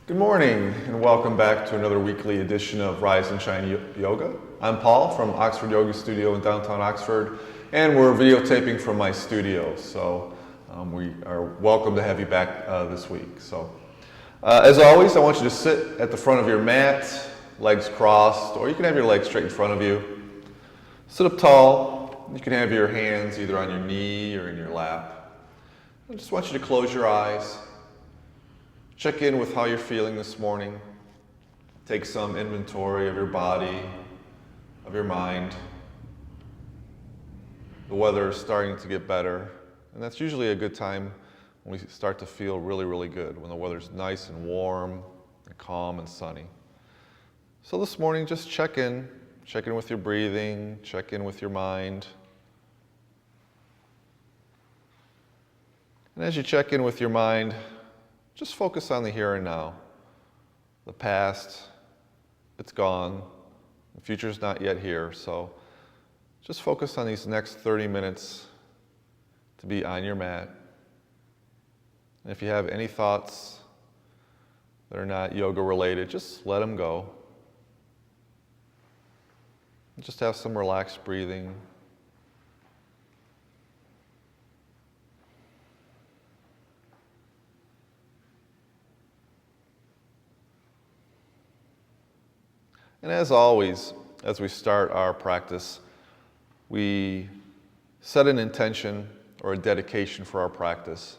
Good morning and welcome back to another weekly edition of Rise and Shine Yoga. I'm Paul from Oxford Yoga Studio in downtown Oxford, and we're videotaping from my studio. So we are welcome to have you back this week. As always, I want you to sit at the front of your mat, legs crossed, or you can have your legs straight in front of you. Sit up tall. You can have your hands either on your knee or in your lap. I just want you to close your eyes. Check in with how you're feeling this morning. Take some inventory of your body, of your mind. The weather is starting to get better, and that's usually a good time when we start to feel really, really good, when the weather's nice and warm and calm and sunny. So this morning, just check in with your breathing, check in with your mind. And as you check in with your mind, just focus on the here and now. The past, it's gone. The future's not yet here. So just focus on these next 30 minutes to be on your mat. And if you have any thoughts that are not yoga related, just let them go. Just have some relaxed breathing. And as always, as we start our practice, we set an intention or a dedication for our practice.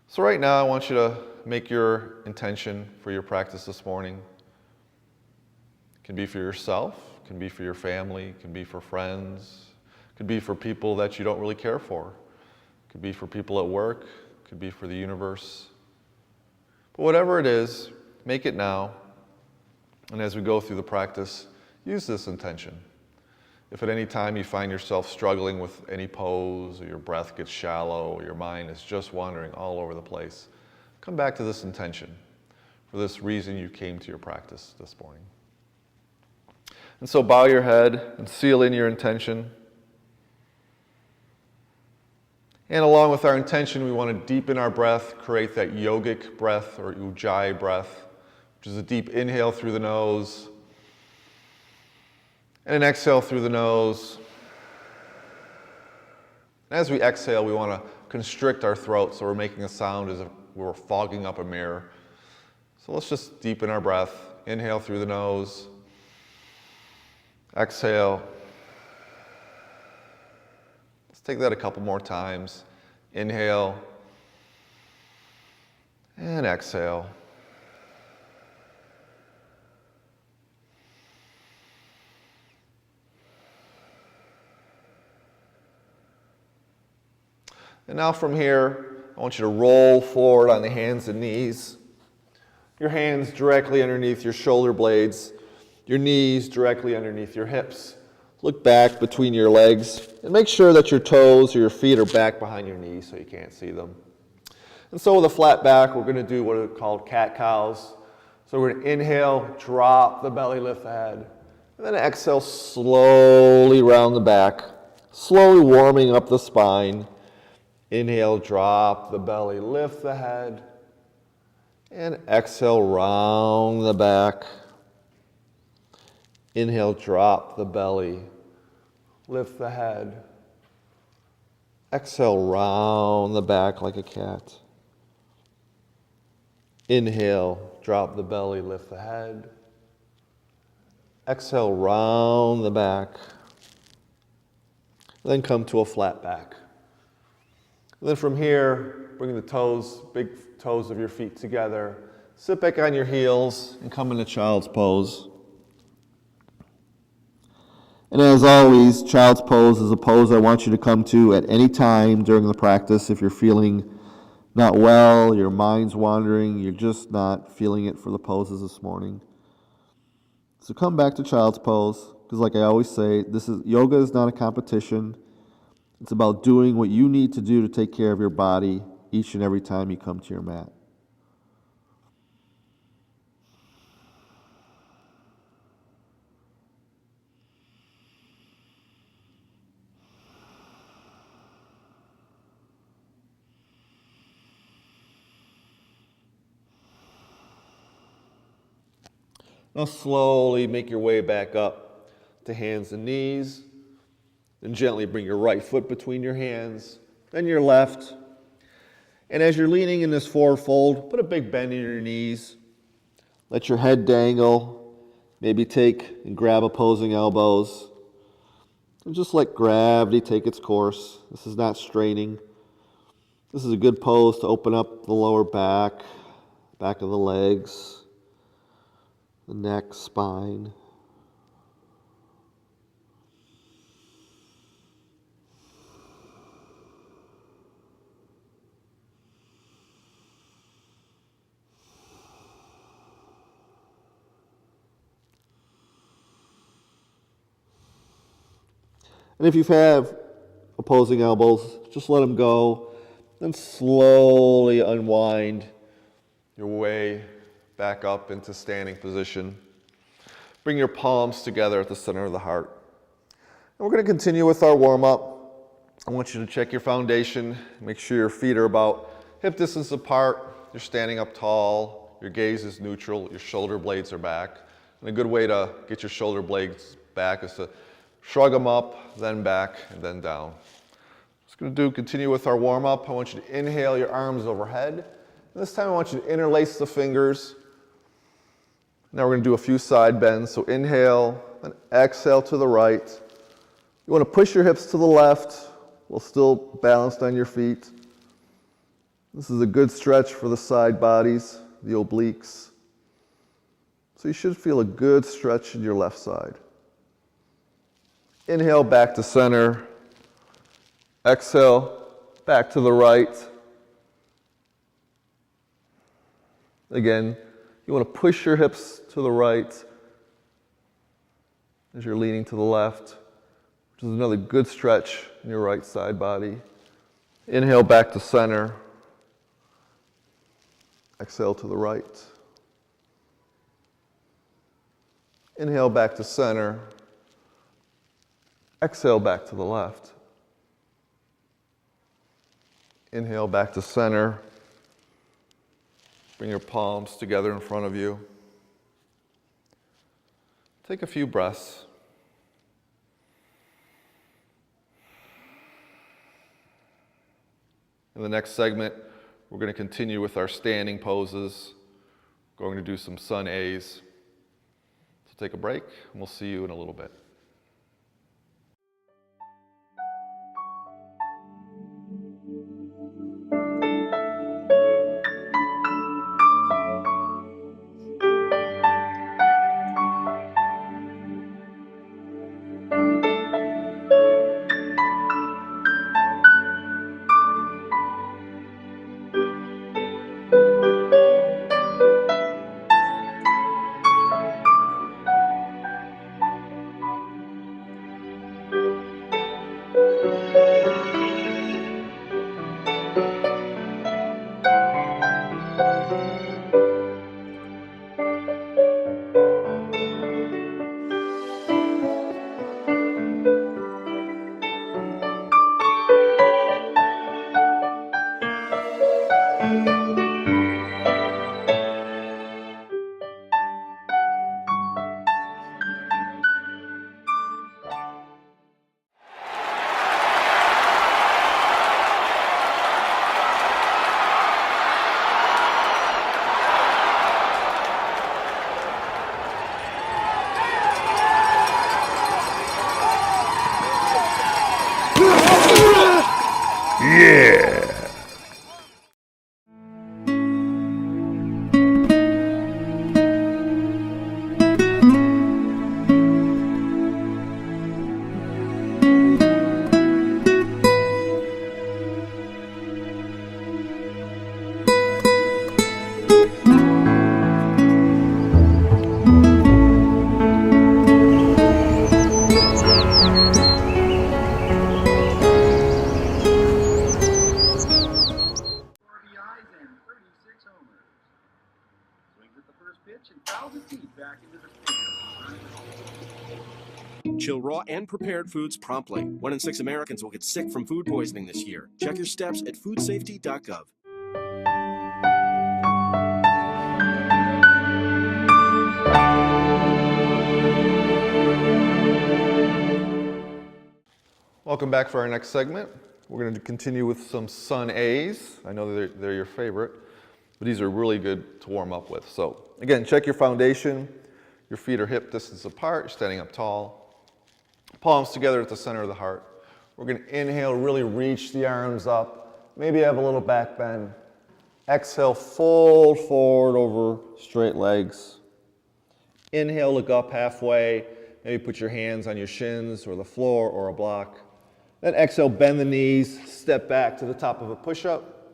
So right now, I want you to make your intention for your practice this morning. It can be for yourself, it can be for your family, it can be for friends, it could be for people that you don't really care for. It could be for people at work, it could be for the universe. But whatever it is, make it now. And as we go through the practice, use this intention. If at any time you find yourself struggling with any pose, or your breath gets shallow, or your mind is just wandering all over the place, come back to this intention for this reason you came to your practice this morning. And so bow your head and seal in your intention. And along with our intention, we want to deepen our breath, create that yogic breath or ujjayi breath, which is a deep inhale through the nose and an exhale through the nose. And as we exhale, we want to constrict our throat so we're making a sound as if we're fogging up a mirror. So let's just deepen our breath. Inhale through the nose. Exhale. Let's take that a couple more times. Inhale and exhale. And now from here, I want you to roll forward on the hands and knees. Your hands directly underneath your shoulder blades, your knees directly underneath your hips. Look back between your legs and make sure that your toes or your feet are back behind your knees so you can't see them. And so with a flat back, we're going to do what are called cat-cows. So we're going to inhale, drop the belly, lift the head. And then exhale, slowly round the back, slowly warming up the spine. Inhale, drop the belly, lift the head, and exhale, round the back. Inhale, drop the belly, lift the head. Exhale, round the back like a cat. Inhale, drop the belly, lift the head. Exhale, round the back. Then come to a flat back. And then from here, bring the toes, big toes of your feet together. Sit back on your heels and come into child's pose. And as always, child's pose is a pose I want you to come to at any time during the practice. If you're feeling not well, your mind's wandering, you're just not feeling it for the poses this morning. So come back to child's pose, because like I always say, yoga is not a competition. It's about doing what you need to do to take care of your body each and every time you come to your mat. Now slowly make your way back up to hands and knees. Then gently bring your right foot between your hands, then your left. And as you're leaning in this forward fold, put a big bend in your knees. Let your head dangle. Maybe take and grab opposing elbows. And just let gravity take its course. This is not straining. This is a good pose to open up the lower back, back of the legs, the neck, spine. And if you have opposing elbows, just let them go. Then slowly unwind your way back up into standing position. Bring your palms together at the center of the heart. And we're going to continue with our warm-up. I want you to check your foundation. Make sure your feet are about hip distance apart. You're standing up tall. Your gaze is neutral. Your shoulder blades are back. And a good way to get your shoulder blades back is to shrug them up, then back, and then down. Just going to continue with our warm-up. I want you to inhale your arms overhead. And this time I want you to interlace the fingers. Now we're going to do a few side bends. So inhale, then exhale to the right. You want to push your hips to the left while still balanced on your feet. This is a good stretch for the side bodies, the obliques. So you should feel a good stretch in your left side. Inhale back to center. Exhale back to the right. Again, you want to push your hips to the right as you're leaning to the left, which is another good stretch in your right side body. Inhale back to center. Exhale to the right. Inhale back to center. Exhale back to the left. Inhale back to center. Bring your palms together in front of you. Take a few breaths. In the next segment, we're going to continue with our standing poses. We're going to do some sun A's. So take a break, and we'll see you in a little bit. Yeah! Chill raw and prepared foods promptly. 1 in 6 Americans will get sick from food poisoning this year. Check your steps at foodsafety.gov. Welcome back for our next segment. We're going to continue with some Sun A's. I know they're your favorite, but these are really good to warm up with. So again, check your foundation. Your feet are hip distance apart, standing up tall. Palms together at the center of the heart. We're going to inhale, really reach the arms up. Maybe have a little back bend. Exhale, fold forward over straight legs. Inhale, look up halfway. Maybe put your hands on your shins or the floor or a block. Then exhale, bend the knees, step back to the top of a push-up.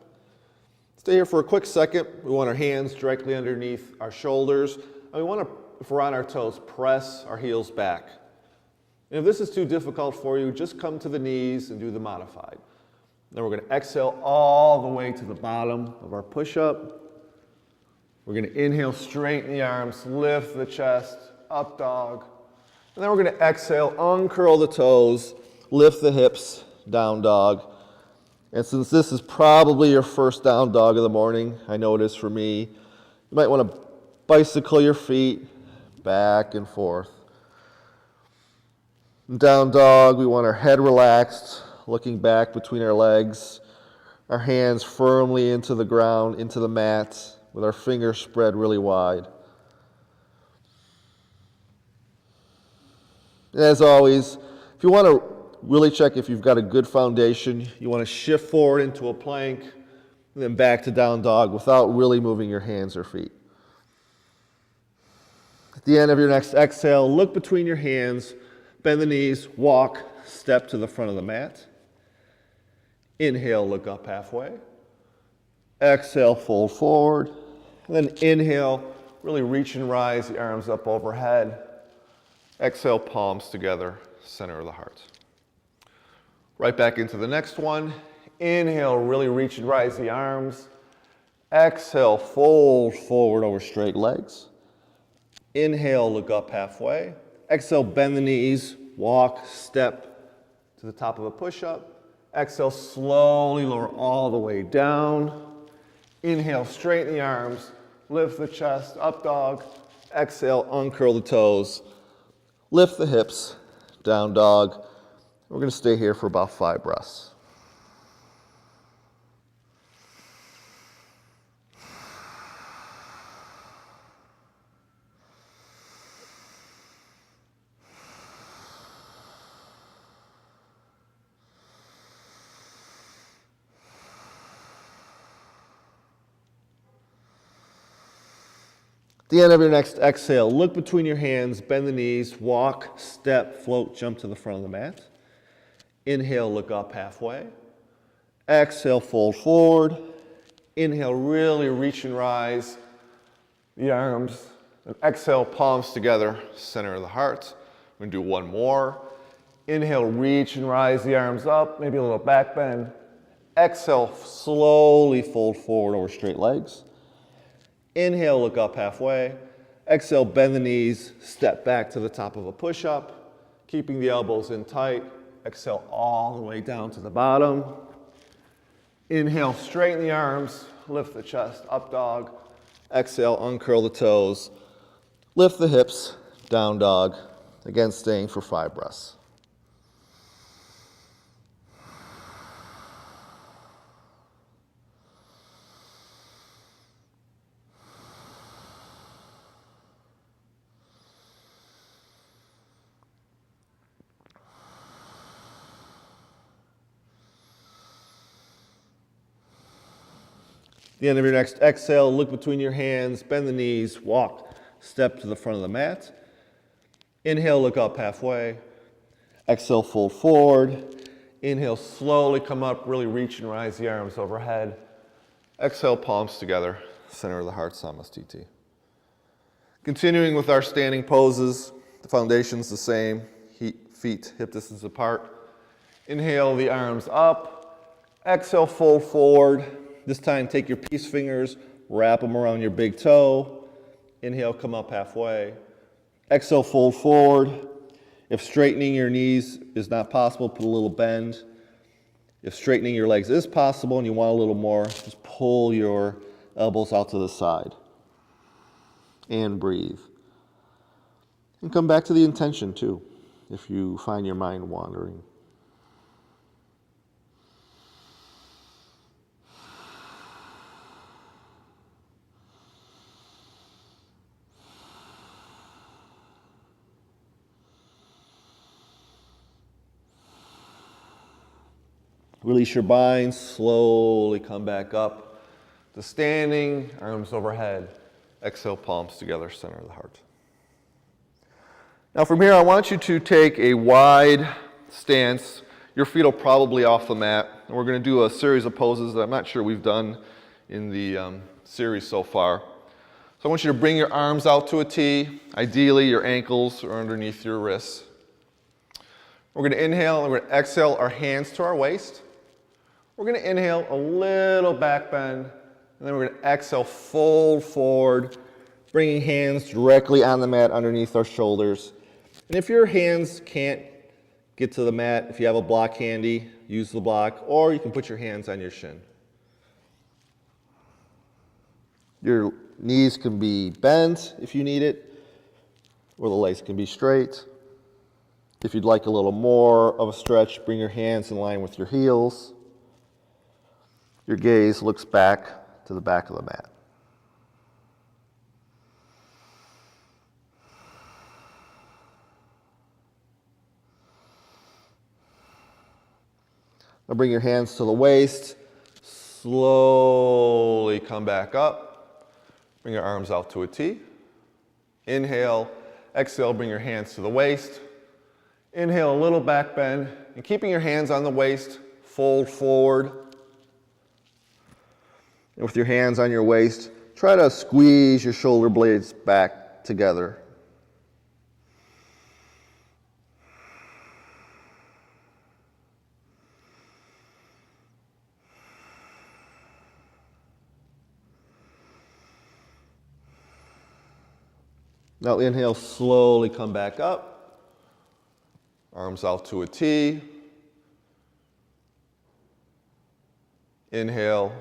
Stay here for a quick second. We want our hands directly underneath our shoulders. And we want to, if we're on our toes, press our heels back. And if this is too difficult for you, just come to the knees and do the modified. Then we're going to exhale all the way to the bottom of our push-up. We're going to inhale, straighten the arms, lift the chest, up dog. And then we're going to exhale, uncurl the toes, lift the hips, down dog. And since this is probably your first down dog of the morning, I know it is for me, you might want to bicycle your feet back and forth. Down dog, we want our head relaxed, looking back between our legs, our hands firmly into the ground, into the mat, with our fingers spread really wide. And as always, if you want to really check if you've got a good foundation, you want to shift forward into a plank, and then back to down dog without really moving your hands or feet. At the end of your next exhale, look between your hands, bend the knees, walk, step to the front of the mat. Inhale, look up halfway. Exhale, fold forward. And then inhale, really reach and rise the arms up overhead. Exhale, palms together, center of the heart. Right back into the next one. Inhale, really reach and rise the arms. Exhale, fold forward over straight legs. Inhale, look up halfway. Exhale, bend the knees, walk, step to the top of a push-up. Exhale, slowly lower all the way down. Inhale, straighten the arms, lift the chest, up dog. Exhale, uncurl the toes, lift the hips, down dog. We're going to stay here for about 5 breaths. At the end of your next exhale, look between your hands, bend the knees, walk, step, float, jump to the front of the mat. Inhale, look up halfway. Exhale, fold forward. Inhale, really reach and rise the arms. Exhale, palms together, center of the heart. We're going to do one more. Inhale, reach and rise the arms up, maybe a little back bend. Exhale, slowly fold forward over straight legs. Inhale, look up halfway. Exhale, bend the knees, step back to the top of a push-up, keeping the elbows in tight. Exhale all the way down to the bottom. Inhale, straighten the arms, lift the chest, up dog. Exhale, uncurl the toes, lift the hips, down dog. Again, staying for 5 breaths. At the end of your next exhale, look between your hands, bend the knees, walk, step to the front of the mat. Inhale, look up halfway. Exhale, fold forward. Inhale, slowly come up, really reach and rise the arms overhead. Exhale, palms together, center of the heart, Samasthiti. Continuing with our standing poses, the foundation's the same, feet hip distance apart. Inhale, the arms up. Exhale, fold forward. This time, take your peace fingers, wrap them around your big toe. Inhale, come up halfway. Exhale, fold forward. If straightening your knees is not possible, put a little bend. If straightening your legs is possible and you want a little more, just pull your elbows out to the side. And breathe. And come back to the intention too, if you find your mind wandering. Release your bind, slowly come back up to standing, arms overhead. Exhale, palms together, center of the heart. Now from here, I want you to take a wide stance. Your feet will probably off the mat. And we're going to do a series of poses that I'm not sure we've done in the series so far. So I want you to bring your arms out to a T. Ideally, your ankles are underneath your wrists. We're going to inhale and we're going to exhale our hands to our waist. We're going to inhale a little back bend, and then we're going to exhale, fold forward, bringing hands directly on the mat underneath our shoulders. And if your hands can't get to the mat, if you have a block handy, use the block, or you can put your hands on your shin. Your knees can be bent if you need it, or the legs can be straight. If you'd like a little more of a stretch, bring your hands in line with your heels. Your gaze looks back to the back of the mat. Now bring your hands to the waist. Slowly come back up. Bring your arms out to a T. Inhale, exhale, bring your hands to the waist. Inhale, a little back bend. And keeping your hands on the waist, fold forward. And with your hands on your waist, try to squeeze your shoulder blades back together. Now inhale, slowly come back up. Arms out to a T. Inhale,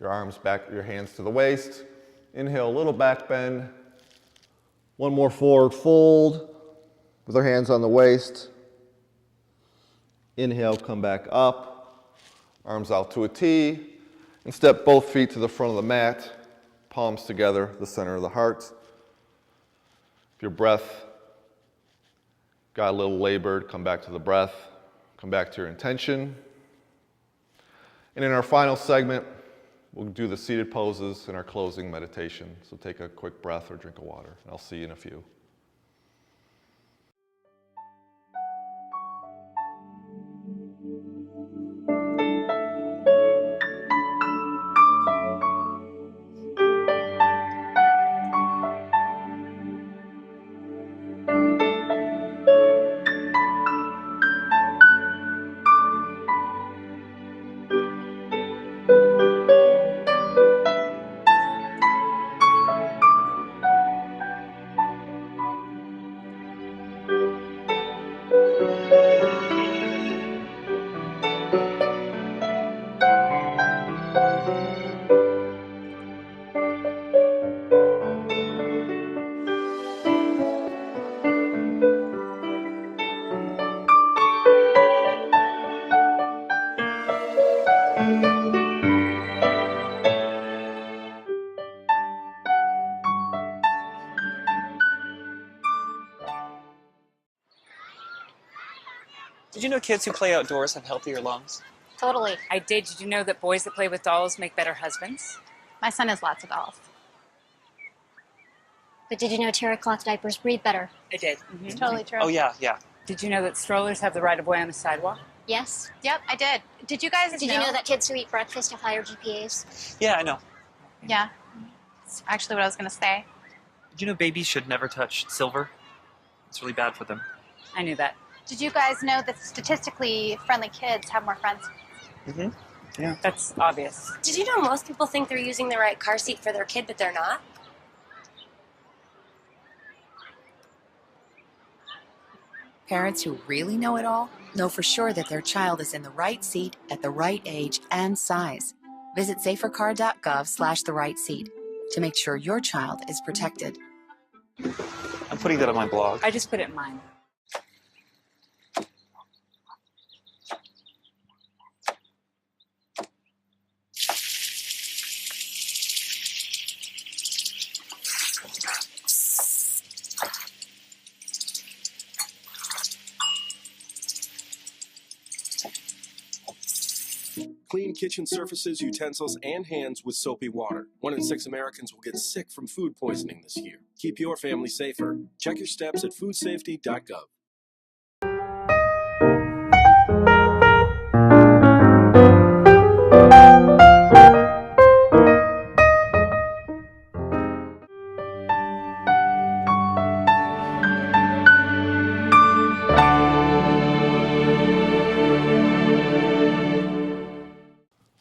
your arms back, your hands to the waist. Inhale, a little back bend. One more forward fold with our hands on the waist. Inhale, come back up. Arms out to a T. And step both feet to the front of the mat. Palms together, the center of the heart. If your breath got a little labored, come back to the breath. Come back to your intention. And in our final segment, we'll do the seated poses in our closing meditation. So take a quick breath or drink of water. I'll see you in a few. Did you know kids who play outdoors have healthier lungs? Totally. I did. Did you know that boys that play with dolls make better husbands? My son has lots of dolls. But did you know terracloth diapers breathe better? I did. It's totally true. Oh, yeah. Did you know that strollers have the right of way on the sidewalk? Yes. Yep, I did. Did you guys Did you know that kids who eat breakfast have higher GPAs? Yeah, I know. Yeah. It's actually what I was going to say. Did you know babies should never touch silver? It's really bad for them. I knew that. Did you guys know that statistically friendly kids have more friends? Mm-hmm. Yeah. That's obvious. Did you know most people think they're using the right car seat for their kid, but they're not? Parents who really know it all know for sure that their child is in the right seat at the right age and size. Visit safercar.gov/the right seat to make sure your child is protected. I'm putting that on my blog. I just put it in mine. kitchen surfaces, utensils, and hands with soapy water. 1 in 6 Americans will get sick from food poisoning this year. Keep your family safer. Check your steps at foodsafety.gov.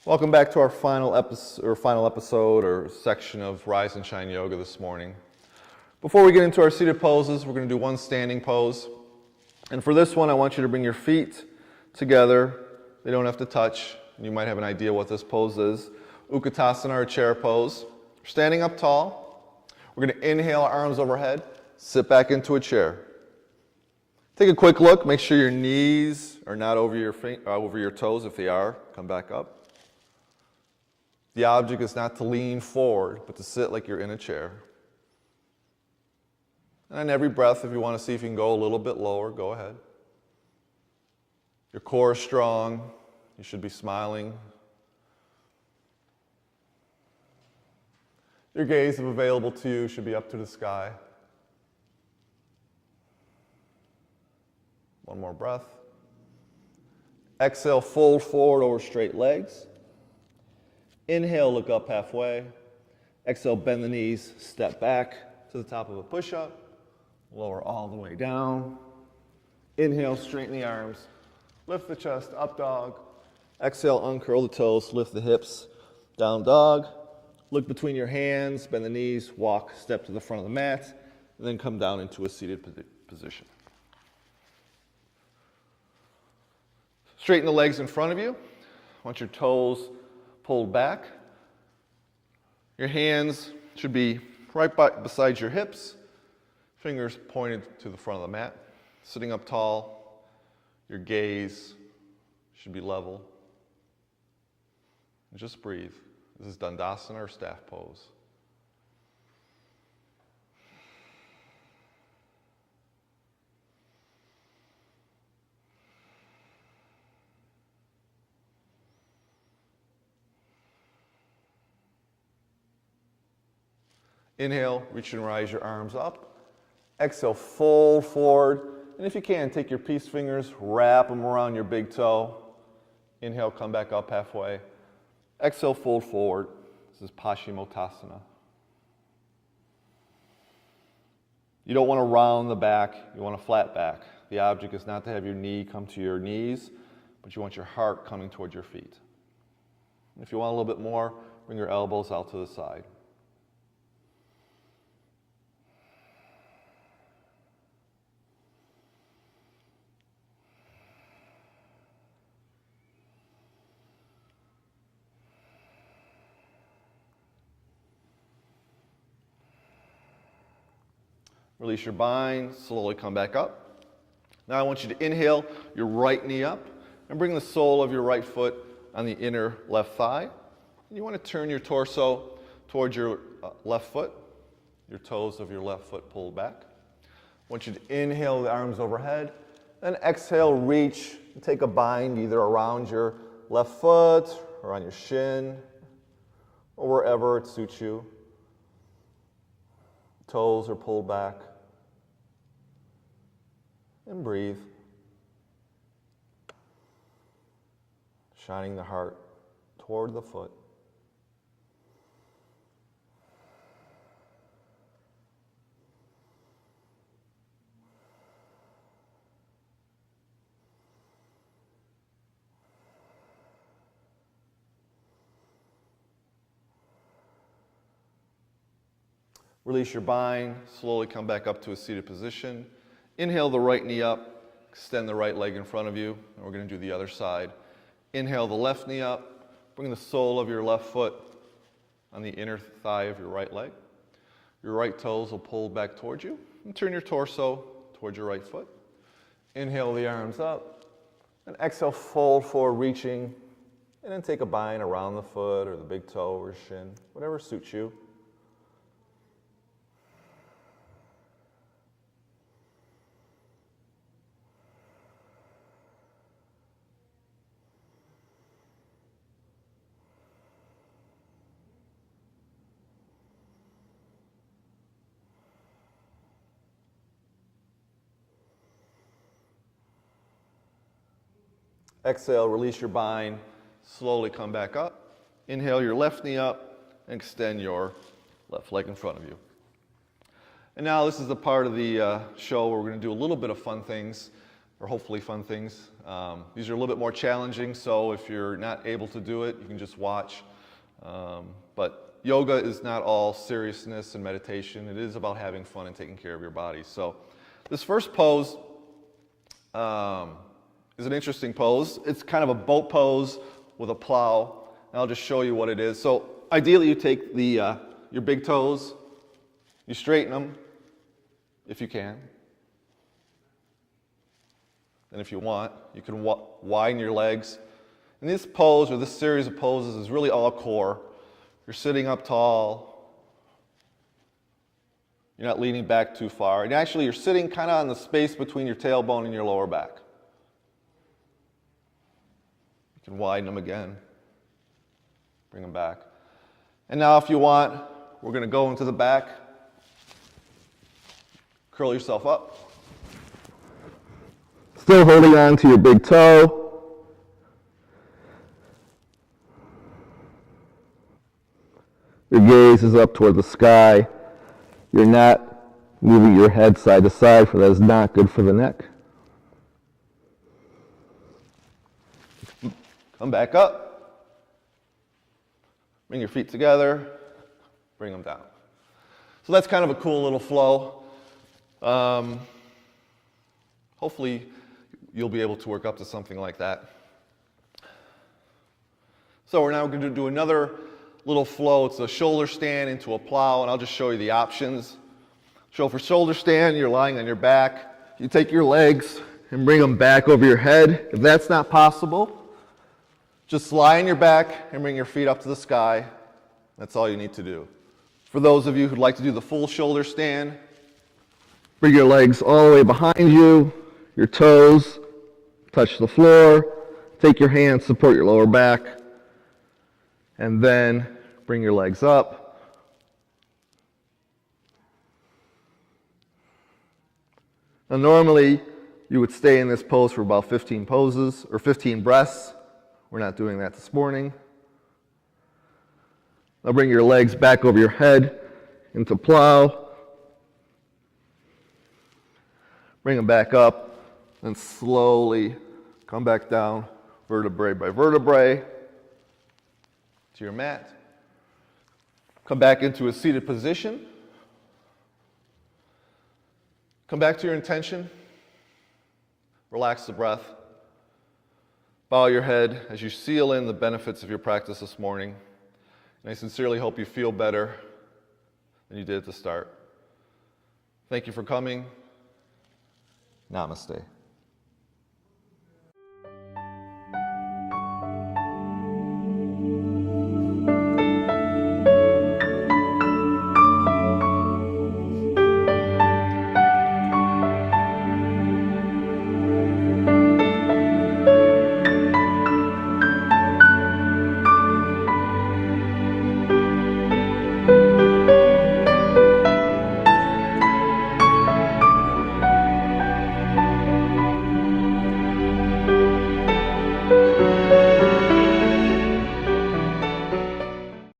Welcome back to our final episode or section of Rise and Shine Yoga this morning. Before we get into our seated poses, we're going to do one standing pose. And for this one, I want you to bring your feet together. They don't have to touch. You might have an idea what this pose is. Utkatasana, or chair pose. We're standing up tall. We're going to inhale, arms overhead, sit back into a chair. Take a quick look. Make sure your knees are not over your toes. If they are, come back up. The object is not to lean forward, but to sit like you're in a chair. And on every breath, if you want to see if you can go a little bit lower, go ahead. Your core is strong. You should be smiling. Your gaze, if available to you, should be up to the sky. One more breath. Exhale, fold forward over straight legs. Inhale, look up halfway. Exhale, bend the knees, step back to the top of a push-up. Lower all the way down. Inhale, straighten the arms. Lift the chest, up dog. Exhale, uncurl the toes, lift the hips, down dog. Look between your hands, bend the knees, walk, step to the front of the mat, and then come down into a seated position. Straighten the legs in front of you. I want your toes pulled back. Your hands should be right beside your hips, fingers pointed to the front of the mat. Sitting up tall, your gaze should be level. And just breathe. This is Dandasana or staff pose. Inhale, reach and rise your arms up. Exhale, fold forward. And if you can, take your peace fingers, wrap them around your big toe. Inhale, come back up halfway. Exhale, fold forward. This is Paschimottanasana. You don't want to round the back, you want a flat back. The object is not to have your knee come to your knees, but you want your heart coming towards your feet. If you want a little bit more, bring your elbows out to the side. Release your bind, slowly come back up. Now I want you to inhale your right knee up and bring the sole of your right foot on the inner left thigh. And you want to turn your torso towards your left foot, your toes of your left foot pulled back. I want you to inhale the arms overhead, then exhale, reach, and take a bind either around your left foot or on your shin or wherever it suits you. Toes are pulled back. And breathe. Shining the heart toward the foot. Release your bind, slowly come back up to a seated position. Inhale the right knee up, extend the right leg in front of you, and we're going to do the other side. Inhale the left knee up, bring the sole of your left foot on the inner thigh of your right leg. Your right toes will pull back towards you, and turn your torso towards your right foot. Inhale the arms up, and exhale, fold forward, reaching, and then take a bind around the foot or the big toe or shin, whatever suits you. Exhale, release your bind, slowly come back up. Inhale your left knee up and extend your left leg in front of you. And now this is the part of the show where we're going to do a little bit of fun things, or hopefully fun things. These are a little bit more challenging, so if you're not able to do it, you can just watch. But yoga is not all seriousness and meditation. It is about having fun and taking care of your body. So this first pose is an interesting pose. It's kind of a boat pose with a plow. And I'll just show you what it is. So ideally you take your big toes, you straighten them if you can. And if you want, you can widen your legs. And this pose, or this series of poses, is really all core. You're sitting up tall. You're not leaning back too far. And actually, you're sitting kind of on the space between your tailbone and your lower back. You can widen them again. Bring them back. And now, if you want, we're going to go into the back. Curl yourself up. Still holding on to your big toe. Your gaze is up toward the sky. You're not moving your head side to side, for that is not good for the neck. Come back up. Bring your feet together. Bring them down. So that's kind of a cool little flow. Hopefully you'll be able to work up to something like that. So we're now going to do another little flow. It's a shoulder stand into a plow, and I'll just show you the options. So for shoulder stand, you're lying on your back. You take your legs and bring them back over your head. If that's not possible, just lie on your back and bring your feet up to the sky. That's all you need to do. For those of you who'd like to do the full shoulder stand, bring your legs all the way behind you, your toes touch the floor, take your hands, support your lower back, and then bring your legs up. Now normally you would stay in this pose for about 15 poses, or 15 breaths. We're not doing that this morning. Now bring your legs back over your head into plow. Bring them back up, and slowly come back down, vertebrae by vertebrae, to your mat. Come back into a seated position. Come back to your intention. Relax the breath. Bow your head as you seal in the benefits of your practice this morning. And I sincerely hope you feel better than you did at the start. Thank you for coming. Namaste.